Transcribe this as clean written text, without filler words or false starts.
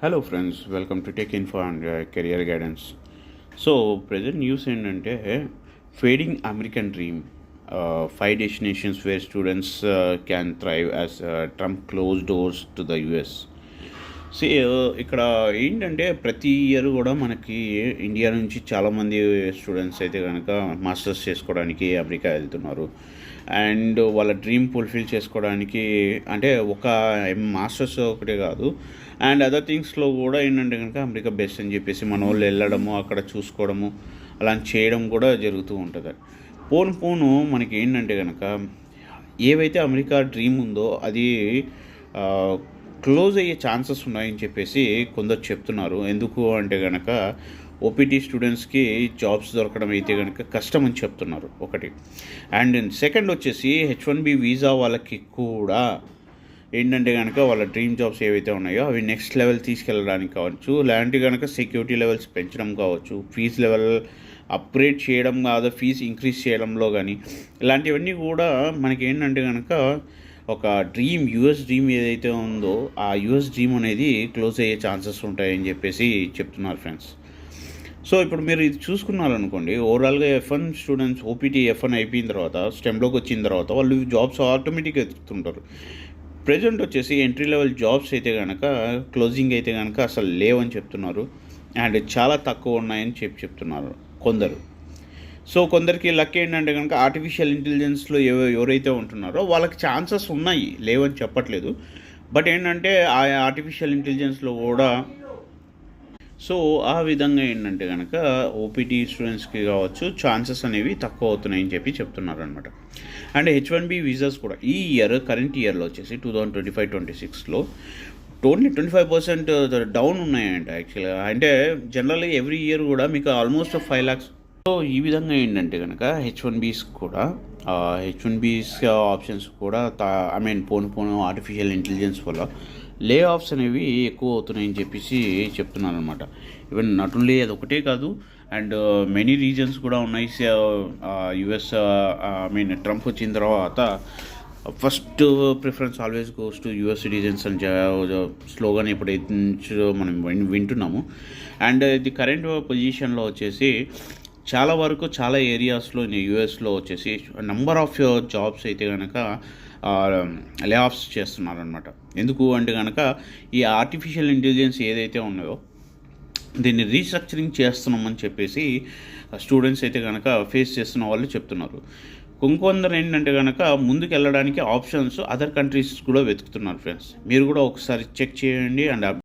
Hello friends, welcome to Tech Info and Career Guidance. So present news ఏంటంటే fading American dream, five destinations where students can thrive as Trump close doors to the US. See ఇక్కడ ఏంటంటే ప్రతి year కూడా మనకి India నుంచి చాలామంది students అయితే కనుక మాస్టర్స్ చేసుకోవడానికి అమెరికా వెళ్తున్నారు. అండ్ వాళ్ళ డ్రీమ్ ఫుల్ఫిల్ చేసుకోవడానికి అంటే ఒక మాస్టర్స్ ఒకటే కాదు, అండ్ అదర్ థింగ్స్లో కూడా ఏంటంటే కనుక అమెరికా బెస్ట్ అని చెప్పేసి మన వాళ్ళు వెళ్ళడము, అక్కడ చూసుకోవడము, అలా చేయడం కూడా జరుగుతూ ఉంటుంది. పోను మనకి ఏంటంటే కనుక ఏవైతే అమెరికా డ్రీమ్ ఉందో అది క్లోజ్ అయ్యే ఛాన్సెస్ ఉన్నాయని చెప్పేసి కొందరు చెప్తున్నారు. ఎందుకు అంటే కనుక ఓపీటీ స్టూడెంట్స్కి జాబ్స్ దొరకడం అయితే కనుక కష్టం అని చెప్తున్నారు ఒకటి. అండ్ సెకండ్ వచ్చేసి H1B వీసా వాళ్ళకి కూడా ఏంటంటే కనుక వాళ్ళ డ్రీమ్ జాబ్స్ ఏవైతే ఉన్నాయో అవి నెక్స్ట్ లెవెల్ తీసుకెళ్ళడానికి కావచ్చు, లేదంటే కనుక సెక్యూరిటీ లెవెల్స్ పెంచడం కావచ్చు, ఫీజు లెవెల్ అప్గ్రేడ్ చేయడం కాదు, ఫీజు ఇంక్రీజ్ చేయడంలో కానీ ఇలాంటివన్నీ కూడా మనకి ఏంటంటే కనుక ఒక డ్రీమ్, యుఎస్ డ్రీమ్ ఏదైతే ఉందో ఆ యుఎస్ డ్రీమ్ అనేది క్లోజ్ అయ్యే ఛాన్సెస్ ఉంటాయని చెప్పేసి చెప్తున్నారు ఫ్రెండ్స్. సో ఇప్పుడు మీరు ఇది చూసుకున్నారనుకోండి, ఓవరాల్గా F1 స్టూడెంట్స్ ఓపీటీ F1 అయిపోయిన తర్వాత స్టెమ్లోకి వచ్చిన తర్వాత వాళ్ళు జాబ్స్ ఆటోమేటిక్గా ఎత్తుకుంటారు. ప్రజెంట్ వచ్చేసి ఎంట్రీ లెవెల్ జాబ్స్ అయితే కనుక క్లోజింగ్ అయితే కనుక అసలు లేవని చెప్తున్నారు, అండ్ చాలా తక్కువ ఉన్నాయని చెప్తున్నారు కొందరు. సో కొందరికి లక్ ఏంటంటే కనుక ఆర్టిఫిషియల్ ఇంటెలిజెన్స్లో ఎవరైతే ఉంటున్నారో వాళ్ళకి ఛాన్సెస్ ఉన్నాయి, లేవని చెప్పట్లేదు. బట్ ఏంటంటే ఆ ఆర్టిఫిషియల్ ఇంటెలిజెన్స్లో కూడా సో ఆ విధంగా ఏంటంటే కనుక ఓపీటీ స్టూడెంట్స్కి కావచ్చు ఛాన్సెస్ అనేవి తక్కువ అవుతున్నాయని చెప్తున్నారు అనమాట. అండ్ H1B వీసాస్ కూడా ఈ ఇయర్ కరెంట్ ఇయర్లో వచ్చేసి 2025-26లో ఓన్లీ 25% డౌన్ ఉన్నాయంట యాక్చువల్గా. అంటే జనరల్గా ఎవ్రీ ఇయర్ కూడా మీకు ఆల్మోస్ట్ 5 lakhs. సో ఈ విధంగా ఏంటంటే కనుక H1Bs కూడా H1Bs ఆప్షన్స్ కూడా పోను ఆర్టిఫిషియల్ ఇంటెలిజెన్స్ వల్ల లే ఆఫ్స్ అనేవి ఎక్కువ అవుతున్నాయని చెప్పేసి చెప్తున్నాను అనమాట. ఈవెన్ నాట్ ఓన్లీ అది ఒకటే కాదు, అండ్ మెనీ రీజన్స్ కూడా ఉన్నాయి. యుఎస్ ట్రంప్ వచ్చిన తర్వాత first preference always goes to US citizens అని స్లోగానే ఎప్పుడైతే మనం వింటున్నాము. అండ్ ఇది కరెంట్ పొజిషన్లో వచ్చేసి చాలా వరకు చాలా ఏరియాస్లో యూఎస్లో వచ్చేసి నంబర్ ఆఫ్ జాబ్స్ అయితే కనుక లే ఆఫ్స్ చేస్తున్నారనమాట. ఎందుకు అంటే కనుక ఈ ఆర్టిఫిషియల్ ఇంటెలిజెన్స్ ఏదైతే ఉన్నాయో దీన్ని రీస్ట్రక్చరింగ్ చేస్తున్నామని చెప్పేసి స్టూడెంట్స్ అయితే కనుక ఫేస్ చేస్తున్న వాళ్ళు చెప్తున్నారు. కొందరు ఏంటంటే కనుక ముందుకు వెళ్ళడానికి ఆప్షన్స్ అదర్ కంట్రీస్ కూడా వెతుకుతున్నారు ఫ్రెండ్స్. మీరు కూడా ఒకసారి చెక్ చేయండి అండ్